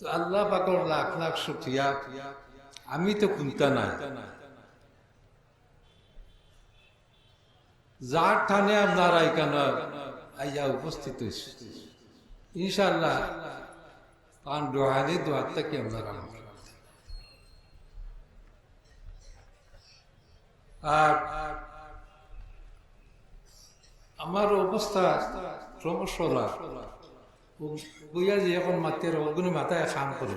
তো আল্লাহ পাকর লাখ লাখ শুকরিয়া, আমি তো কুন্তা নাই, যার ঠানে আপনারা এখানে আইয়া উপস্থিত হয়েছে, ইনশাআল্লাহ তার দোহানি দোয়ার থেকে আপনারা। আর আমার অবস্থা ক্রমশ বুঝা যে এখন মাতের ওগুলো মাথায় খাম করে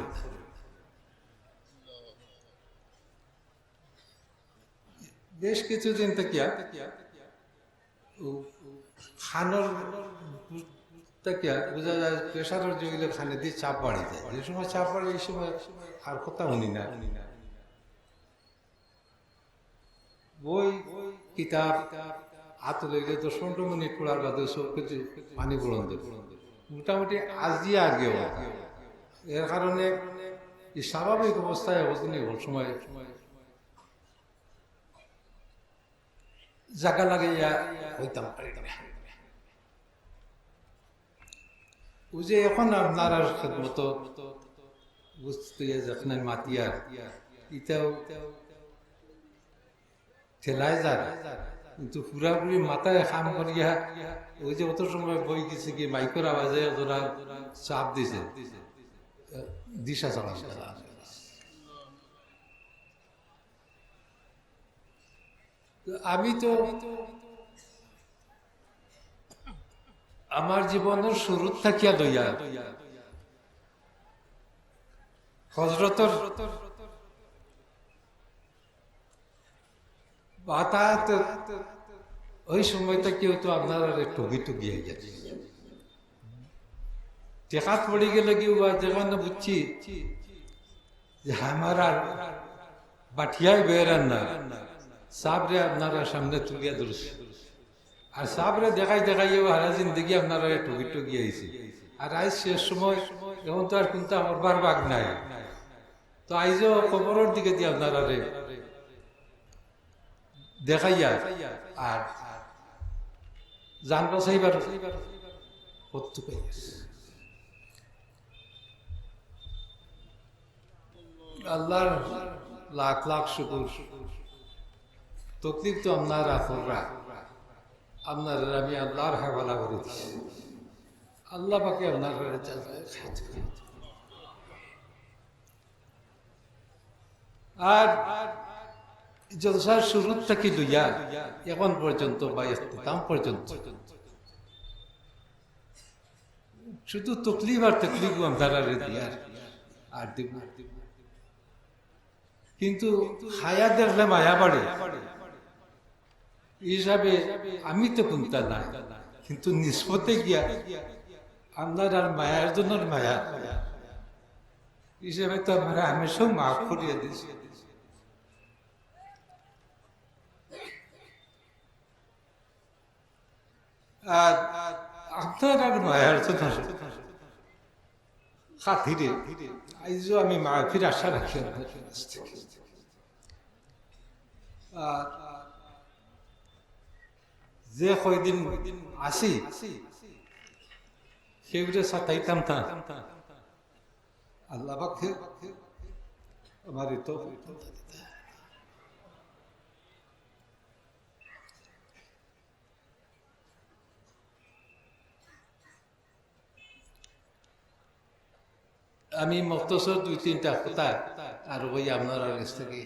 বেশ কিছুদিন থেকে খানোর থেকে বোঝা যায় প্রেশারের জগিলে খানে দিয়ে চাপ বাড়ি যায়, যে সময় চাপ বাড়ে এই সময় আর কথা শুনি না। বই কিতাব হাত লেগে 10-15 মিনিট পড়ার বাদে সব কিছু পানি পড়ন দেব, মোটামুটি আজি আগেও। এর কারণে স্বাভাবিক অবস্থায় অবদিনে সময় জায়গা লাগাইয়া হইতাম পারি না। ওই যে এখন আপনার মতো বুঝতে যখন মাতিয়ার এটাও ঠেলায় যায়, কিন্তু পুরাপুরি মাথায় খাম করিয়া ওই যে অত সময় বই গেছে কি মাইকের আওয়াজে ওরা চাপ দিছে দিশা চালান। আমি তো আমার জীবনের শুরু থাকিয়া লইয়া হযরতের বাতাত ওই সময়টা কেউ তো আপনার টুকি টুকি হয়ে গেছে, টেকাত পড়ে গেলে কি যখন বুঝছি যে আমার আর বাঠিয়াই বেরান না, সাবরে আপনারা সামনে তুলিয়া ধরছে, আর সাবরে দেখাই দেখাইও হারা জিন্দগি আপনারা টুকি টুকি আইছি। আর আজ শেষ সময় এখন তো আর কিন্তু আমার বার বাঘ নাই, তো আইজও কবরের দিকে দিয়ে আপনারা দেখাইয়া আর জান বাসাইবার করতে পারি। আল্লাহর লাখ লাখ শুকুর, তকলিফ তো আপনার আফররা, আপনার আমি আল্লাহর হাওয়ালা করে দিচ্ছি, আল্লাহ পাকে আপনার আর জলসার শুরু থেকে লইয়া এখন পর্যন্ত বা ইখতিতাম পর্যন্ত শুধু তকলিফ আর তকলিফ আপনারা দিয়ার আর দিব, কিন্তু খায়া দেখলে মায়া বাড়ে হিসাবে আমি তো কোনটা নাই, কিন্তু নিষ্পতে গিয়া আপনার আর মায়ার জন্য মায়া হিসাবে তো আমরা হামেশাও মাফ করিয়া দিয়েছি। আর আপনার আর মায়ার জন্য খাতিরে আইজও আমি মাফির আশা রাখি। আর যে কয়দিন আসি সেগুলো সাতাইতাম তা আল্লাহ পাকে আমার তো আমি মক্তসর 2-3টা কথা আর ওই আপনার কাছ থেকে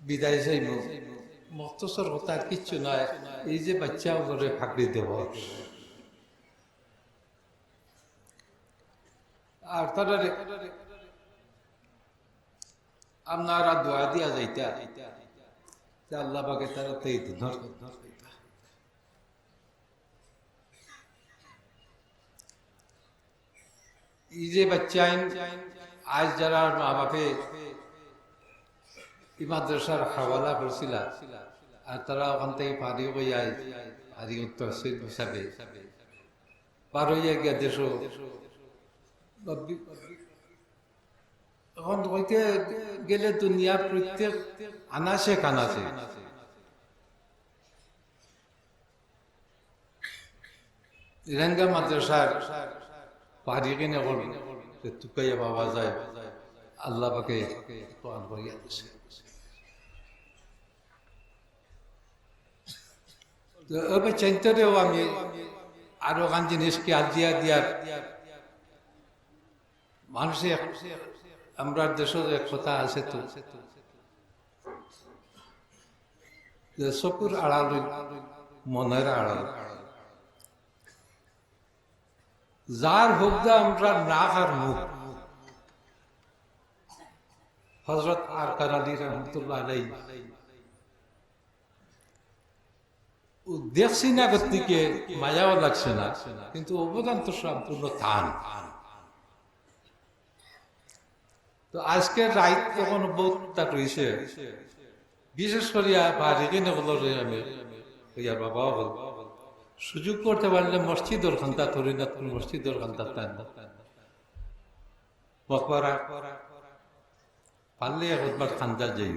বিদায় চাইব। মক্তসর কথা আর কিচ্ছু নয়, এই যে বাচ্চা ওরে ফাঁকড়ি দেব আর তারা আপনারা দোয়া দিয়া যাইতা আল্লাহ পাকে তারা তাই এই যে বাচ্চা আজ যারা মা বাপে মাদ্রাসার হাওয়ালা করছিল আর তারা ওখান থেকে পারি হইয়া হারি উত্তর হিসাবে পার হইয়া গিয়া দেশ এখন হইতে গেলে দুনিয়ার প্রত্যেক আনাসে কানাসে ইরাঙ্গা মাদ্রাসার পারি কিনে তুকাইয়া পাওয়া যায় আল্লাহ পাকে কোরআন করিয়া দিছে এবার চিন্তাতেও আমি আরো গান জিনিস কি আল দিয়া দিয়ার মানুষে আমরা দেশের এক কথা আছে তো যে চকুর আড়াল মনের আড়াল যার হোক দা আমরা নাক আর মুখ হজরত আরকার আলী রহমতুল্লাহ আলাইহি দেখছি না গতিকে মায়াও লাগছে না কিন্তু অবদান তো সম্পূর্ণ টান তো আজকের রাইত যখন বহুত রয়েছে বিশেষ করিয়া বাড়িকে আমি ইয়ার বাবাও বল সুযোগ করতে পারলে মসজিদর খান্তা তরিনাথপুর মসজিদর খান্তা মকবরা পারলে একবার খান্দা যাই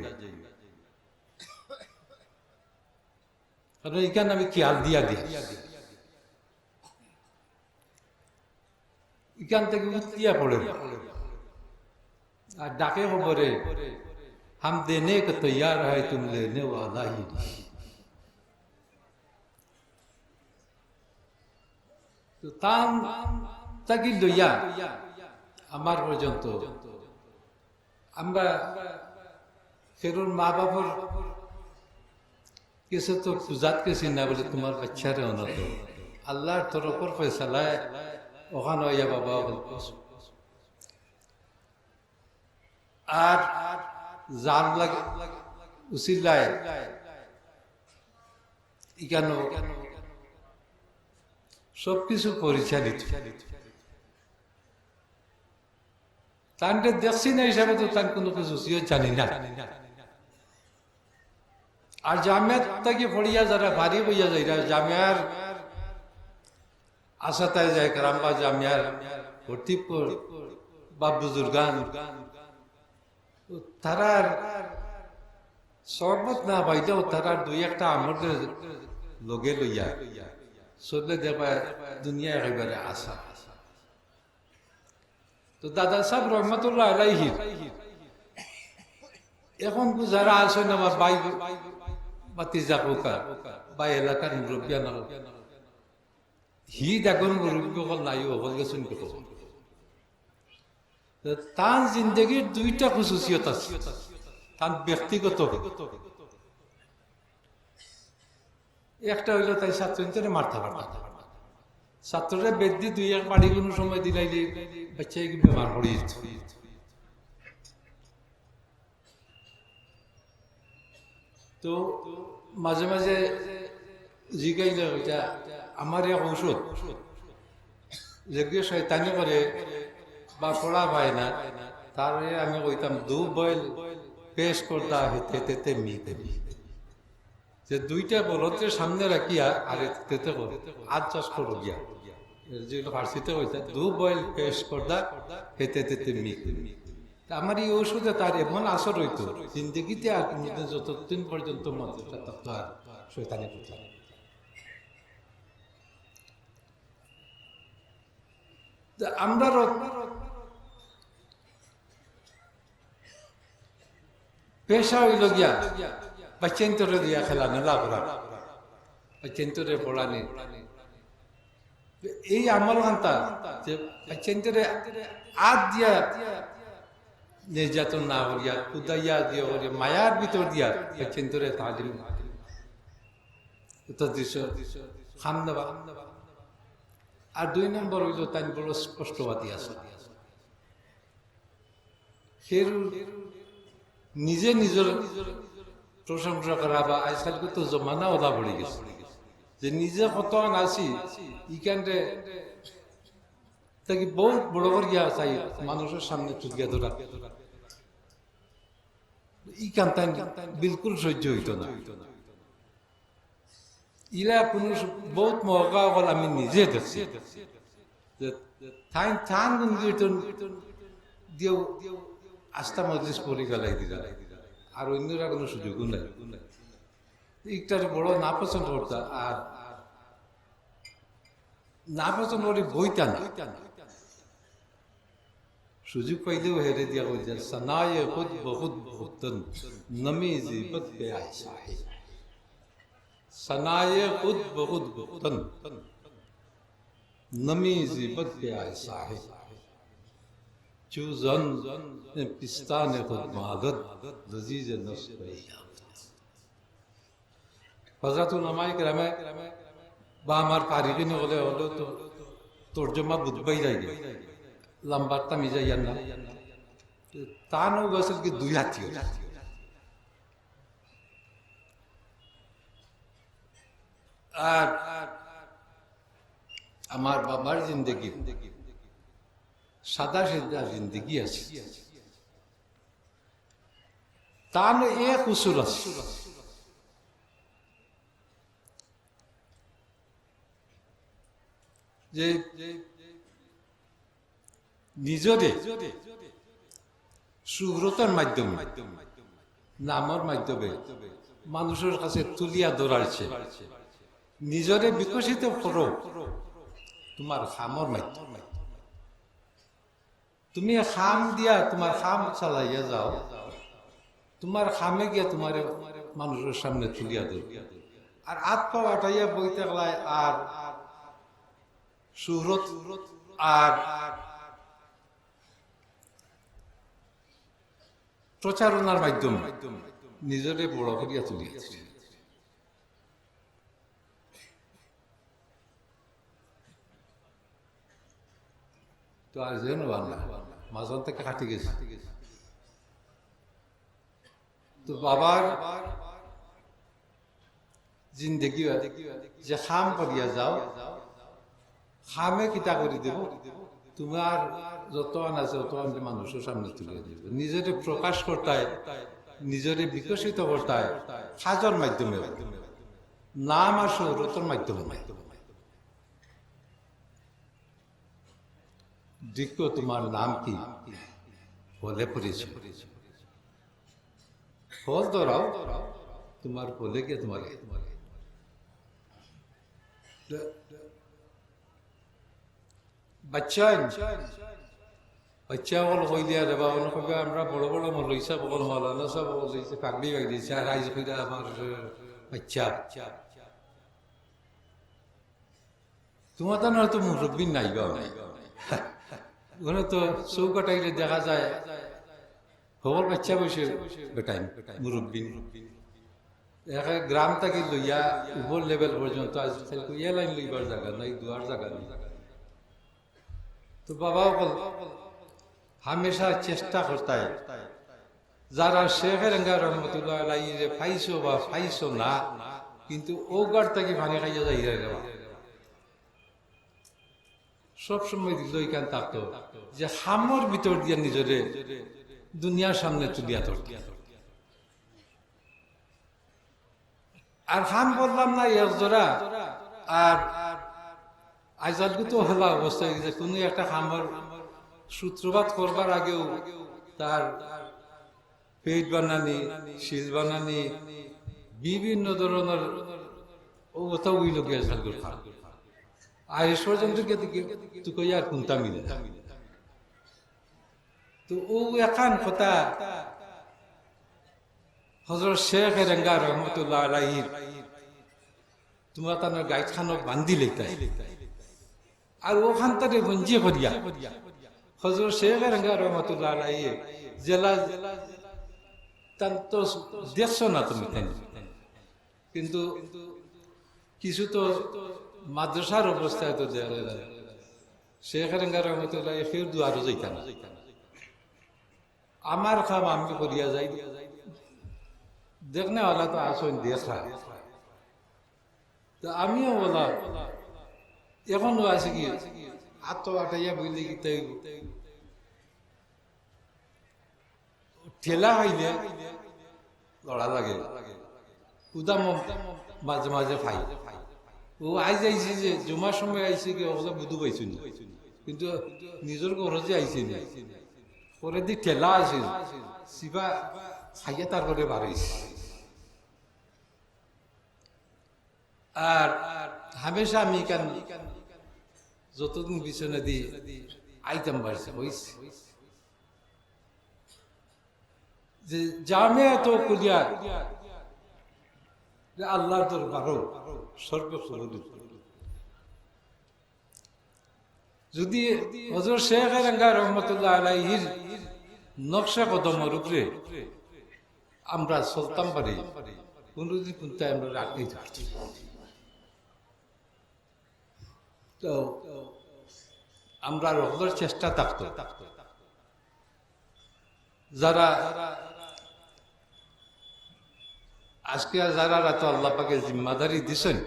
কারণ এখানে আমি খেয়াল দিয়া দিই এখান থেকে উঠিয়া পড়ে আর ডাকে খবরে हम देने को तैयार है तुम लेने वाला ही नहीं তো তাম তাকি লইয়া আমার পর্যন্ত আমরা ফেরুন মা বাবার কিছু তো পূজাত কিছু না বলে তোমার বাচ্চারে অনত আল্লাহর তরফের ফয়সালায় ওখানে ইয়া বাবা আর জাল লাগে উসিলায় কেন সবকিছু পরিচালিত তানকে দেখছি না হিসাবে তো তার কোনো কিছু জানি না আর জামিয়াত থেকে পড়িয়া যারা বাড়ি বইয়া যায় জামিয়ার আশাতায় যায় কারাম্বা জামিয়ার ভর্তি বা বুজুর্গান তারার শরবত না পাইলেও তারার দুই একটা আমাদের লগে লইয়া চললে দেবা দুনিয়া একেবারে আসা তো দাদা সাহেব রহমতুল্লাহ আলাইহি এখন যারা আছেন আমার বাই বাতিজা কোকা বা এলাকার মুরব্বিয়া না হি দেখুন মুরব্বী হল নাই হল গেছেন তার জিন্দগির দুইটা খুশুসিয়ত আছে তার ব্যক্তিগত একটা হইল তাই ছাত্র মারতে পারত ছাত্ররা বেদি দুই এক বাড়ি কোনো সময় দিলাইলে বাচ্চা বেমার পড়ে যেত তো মাঝে মাঝে জিগাইলে ওইটা আমার এক ঔষধ যে শয়তানি করে বা পড়া পায় না তারে আমি কইতাম দু বয়েল পেশ করতা হেতে তেতে মিতে যে দুইটা বলতের সামনে রাখিয়া আর তেতে কর আজ চাষ করো গিয়া যেগুলো ফার্সিতে কইতা দু বয়েল পেশ করতা হেতে তেতে মিতে আমার এই ঔষধে তার এমন আসর হইতো জিন্দগিতে আর যতদিন পর্যন্ত মন্ত্রটা তত আর শয়তানি করত আমরা পেশা হইল গিয়া বাচ্চেন্তরে দিয়া খেলানো লাভরা বাচ্চেন্তরে পড়ানি এই আমল খান্তা যে বাচ্চেন্তরে আদ দিয়া নির্যাতন না করিয়া কুদাইয়া দিয়া করিয়া মায়ার ভিতর দিয়া বাচ্চেন্তরে তালিম খাম দেবা আর দুই নম্বর হইল তাই বড় স্পষ্টবাদী আছে নিজে নিজের প্রশংসা করা বা আজকালকে তো জমানা ওলা পড়ে গেছে যে নিজে কত আছি ইখানটা তাকে বহুত বড় করিয়া চাই মানুষের সামনে চুকিয়া ধরা ইখান তাই বিলকুল সহ্য হইত না ইলা কোনো বহুত মহকা হল আমি নিজে দেখছি যে থাইন থান কীর্তন দিয়েও আস্থা মজলিস পরি গেলাই দিলা আর অন্যরা কোনো সুযোগও নাই একটার বড় না পছন্দ করতা আর না পছন্দ করি বইতা না সুযোগ পাইলেও হেরে দিয়া কইছে সানায়ে খুদ বহুত বহুতন নমি জিবত বে আয়সা হে সানায়ে খুদ বহুত বহুতন নমি জিবত বে আয়সা হে চুজন পিস্তানে খুদ মাদত লজিজ নফস বে হযরত উলামায়ে কেরামে বা আমার কারিগিন হলে হলো তো তর্জমা বুঝবাই যায় লম্বারটা মিজাইয়ার না তা নৌ গেছিল কি দুই হাতি আর আমার বাবার জিন্দগি সাদা সিধা জিন্দগি আছে তা এক উসুল আছে যে নিজরে সুব্রতার মাধ্যমে নামের মাধ্যমে মানুষের কাছে তুলিয়া ধরাছে নিজরে বিকশিত করো তোমার খামর মাধ্যমে তুমি খাম দিয়া তোমার খাম চালাইয়া যাও তোমার খামে গিয়া তোমার মানুষের সামনে তুলিয়া ধর আর আত পা আটাইয়া বই থাকলাই আর সুহরত আর প্রচারণার মাধ্যমে নিজরে বড় করিয়া তুলিয়াছে তো আর যেন মাঝন থেকে কাটি গেছে তো বাবার জিন্দগি যে খাম করিয়া যাও খামে কিতা করে দেব তোমার যত আছে তত আমি মানুষের সামনে তুলে দিব নিজেরে প্রকাশ করতায় নিজেরে বিকশিত করতায় সাজর মাধ্যমে নাম আর শৌরতর মাধ্যমে দেখো তোমার নাম কি বলে পরিচয় ফল ধরাও তোমার বলে গিয়ে তোমার বাচ্চা বল কইলিয়া দেবা কবে আমরা বড় বড় মলইসা বল মলানা সব বলছে পাগলি বাগলিছে আর আইজ কইরা আমার বাচ্চা তোমার তো নয়তো মুরব্বী নাই গা ওখানে তো চৌকাটাইলে দেখা যায় খবর বাচ্চা বসে বেটাই মুরব্বী গ্রাম থেকে লইয়া উপর লেভেল পর্যন্ত আজকাল ইয়া লাইন লইবার জায়গা নাই দুয়ার জায়গা নেই তো বাবাও বল হামেশা চেষ্টা করতায় যারা শেখের রহমতুল্লাহ আলাইহি ফাইছো বা ফাইছো না কিন্তু ও গাড় থেকে পানি খাইয়া যাই সবসময় দিল এখান থাকতো যে হামর ভিতর দিয়ে নিজরে দুনিয়ার সামনে তুলিয়া ধরত আর হাম বললাম না এক জোড়া আর আজকে তো হলা অবস্থা যে কোনো একটা খামর সূত্রপাত করবার আগেও তার পেট বানানি শীল বানানি বিভিন্ন ধরনের ওটা ওই লোক আর শেষ পর্যন্ত তুই আর কোনটা মিলে তো ও একান কথা হযরত শেখ রেঙ্গা রহমতুল্লাহ আলাইহি তোমার তার গাইড খানক বান্ধি লেতাই আর ওখান থেকে গঞ্জি করিয়া হযরত শেখ রেঙ্গা রহমতুল্লাহ আলাইহি জেলা তো দেখছো না তুমি কিন্তু কিছু তো মাদ্রাসার অবস্থায় তো শেখ রেঙ্গা রহমতুল্লাহ ফের দুয়ারও যাইতা না আমার খাম আমি করিয়া যাই দেখনে वाला তো আসন দেখা তো আমিও বলা এখনো আছে কি আটাইয়া বইলে কি ঠেলা হইলে লড়া লাগে উদাম মাঝে মাঝে ফাই ও আইজ আইছে যে জমার সময় আইছে কি ওগুলো বুধু পাইছো না কিন্তু নিজের ঘরে আইছে না পরে দি ঠেলা আছে শিবা খাইয়া তারপরে বাড়াইছে আর হামেশা আমি যতদিন বিছনে দি আইতাম বাড়ছে হইছে যে জামিয়া তো কুলিয়া যে আল্লাহর দরবারও সর্বসুলভ। যদি হযরত শেখ রাঙ্গা রহমতুল্লাহ আলাইহির নকশা কদমের উপরে আমরা চলতাম পারি, কোনদিন কিন্তু আমরা রাখতেই থাকছি। তো আমরা রহলের চেষ্টা থাকতো, যারা আজকে যারা তো আল্লাহ পাকে জিম্মাদারি দিছেন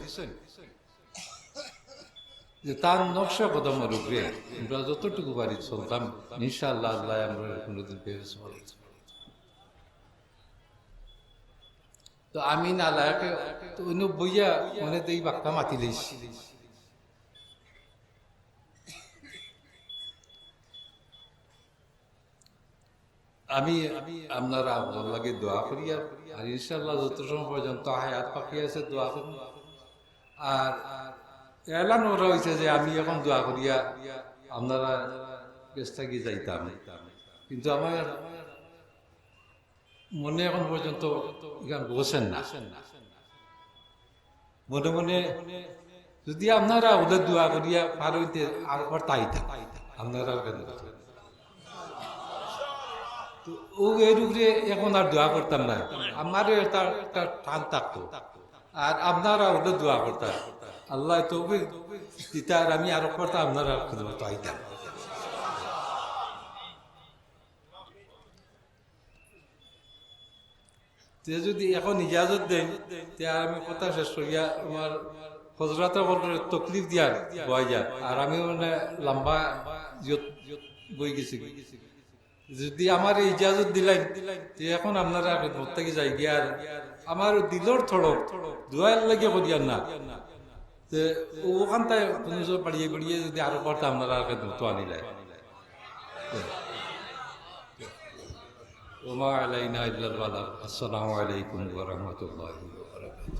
যে তার নকশা কদমের উপরে আমরা যতটুকু পারি চলতাম, ইনশাআল্লাহ আল্লাহ আমরা কোনোদিন পেয়েছি। তো আমি নালাকে তো অন্য বইয়া মনে দেই বাক্কা মাতি লইছি। আমি আপনারা আপনার লাগে দোয়া করি, আর ইনশাআল্লাহ যত সময় পর্যন্ত হায়াত পাখি আছে দোয়া করুন। আর এলান ওরা হয়েছে যে আমি এখন দোয়া করিয়া আপনারা চেষ্টা গিয়ে যাইতাম, কিন্তু আমার মনে এখন পর্যন্ত এখান বসেন না। মনে মনে যদি আপনারা ওদের দোয়া করিয়া পার হইতে আর তাইতাম আপনারা ও এর উপরে এখন আর দোয়া করতাম না, আমারও একটা টান থাকতো। আর আপনারা ওদের দোয়া করতাম, আল্লাহ তো দিতা, আর আমি আরো করতাম, আপনারা আইতাম। তে যদি এখন ইজাজত দেন তে আমি কথা শেষ করিয়া আমার হজরত তকলিফ দিয়ার বয় যা, আর আমি মানে লম্বা বই গেছি। যদি আমার ইজাজত দিলেন এখন আপনারা প্রত্যেকে যাই গিয়া, আর আমার দিলর থড়ক দোয়ার লাগে করিয়ার না ওখানটায় পাড়িয়ে পাড়িয়ে যদি আরো করতে আপনারা মতো আনিলাই। ওমা আলাইনা ইল্লাল বালাগ। আসসালামু আলাইকুম ওয়া রাহমাতুল্লাহি ওয়া বারাকাতুহু।